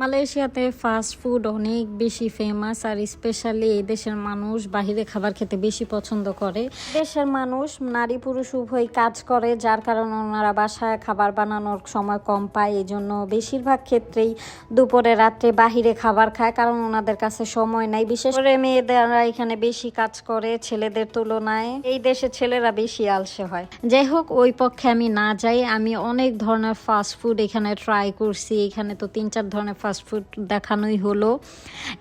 মালয়েশিয়াতে fast food অনেক বেশি ফেমাস, আর স্পেশালি এই দেশের মানুষ বাহিরে খাবার খেতে বেশি পছন্দ করে। দেশের মানুষ নারী পুরুষ উভয় কাজ করে, যার কারণে ওনারা বাসায় খাবার বানানোর সময় কম পায়। এই জন্য বেশিরভাগ ক্ষেত্রেই দুপুরে রাত্রে বাহিরে খাবার খায়, কারণ ওনাদের কাছে সময় নাই। বিশেষ করে মেয়েদেরা এখানে বেশি কাজ করে ছেলেদের তুলনায়। এই দেশে ছেলেরা বেশি আলসে হয়। যাই হোক, ওই পক্ষে আমি না যাই। আমি অনেক ধরনের ফাস্ট ফুড এখানে ট্রাই করছি। এখানে তো 3-4 ধরনের ফাস্টফুড দেখানোই হলো।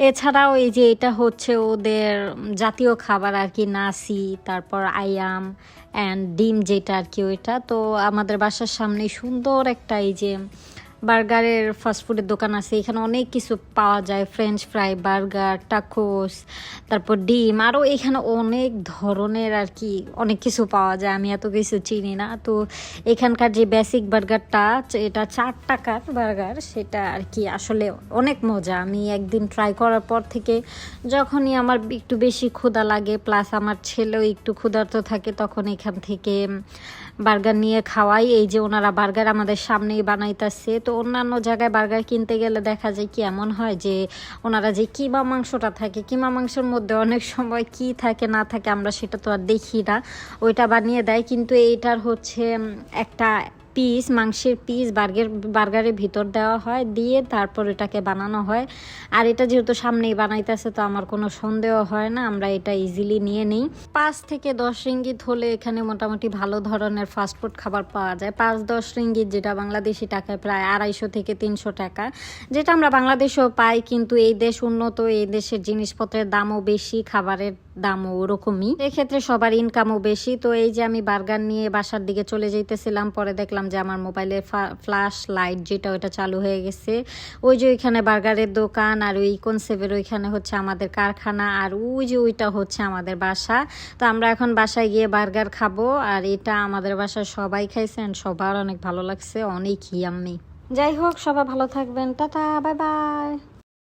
এছাড়াও এই যে এটা হচ্ছে ওদের জাতীয় খাবার আর কি, নাসি, তারপর আয়াম অ্যান্ড ডিম, যেটা আর কি ওইটা। তো আমাদের বাসার সামনে সুন্দর একটা এই যে বার্গারের ফাস্টফুডের দোকান আছে। এখানে অনেক কিছু পাওয়া যায়, ফ্রেঞ্চ ফ্রাই, বার্গার, টাকোস, তারপর ডিম, আরও এখানে অনেক ধরনের আর কি অনেক কিছু পাওয়া যায়। আমি এত কিছু চিনি না। তো এখানকার যে বেসিক বার্গারটা, এটা 4 টাকার বার্গার, সেটা আর কি আসলে অনেক মজা। আমি একদিন ট্রাই করার পর থেকে যখনই আমার একটু বেশি ক্ষুধা লাগে, প্লাস আমার ছেলেও একটু ক্ষুধার্ত থাকে, তখন এখান থেকে বার্গার নিয়ে খাওয়াই। এই যে ওনারা বার্গার আমাদের সামনেই বানাইতেছে। তো অন্যান্য জায়গায় বার্গার কিনতে গেলে দেখা যায় কি এমন হয় যে ওনারা যে কিমা মাংসটা থাকে, কিমা মাংসের মধ্যে অনেক সময় কি থাকে না থাকে আমরা সেটা তো আর দেখি না, ওইটা বানিয়ে দেয়। কিন্তু এইটার হচ্ছে একটা পিস, মাংসের পিস বার্গারের ভিতর দেওয়া হয়, দিয়ে তারপর এটাকে বানানো হয়। আর এটা যেহেতু সামনেই বানাইতেছে, তো আমার কোনো সন্দেহ হয় না, আমরা এটা ইজিলি নিয়ে নিই। 5 থেকে 10 রিঙ্গিত হলে এখানে মোটামুটি ভালো ধরনের ফাস্টফুড খাবার পাওয়া যায়। 5-10 রিঙ্গিত, যেটা বাংলাদেশি টাকায় প্রায় 250 থেকে 300 টাকা, যেটা আমরা বাংলাদেশেও পাই। কিন্তু এই দেশ উন্নত, এই দেশের জিনিসপত্রের দামও বেশি, খাবারের দামও ওরকমই, এক্ষেত্রে সবার ইনকামও বেশি। তো এই যে আমি বার্গার নিয়ে বাসার দিকে চলে যাইতেছিলাম, পরে দেখলাম যে আমার মোবাইলের ফ্ল্যাশ লাইট যেটা, ওইটা চালু হয়ে গেছে। ওই যে ওইখানে বার্গারের দোকান, আর ওই কনসেপ্টের ওইখানে হচ্ছে আমাদের কারখানা, আর ওই যে ওইটা হচ্ছে আমাদের বাসা। তো আমরা এখন বাসায় গিয়ে বার্গার খাবো। আর এটা আমাদের বাসায় সবাই খাইছেন, সবার অনেক ভালো লাগছে, অনেক ইয়াম্মি। যাই হোক, সবাই ভালো থাকবেন, টাটা, বাই বাই।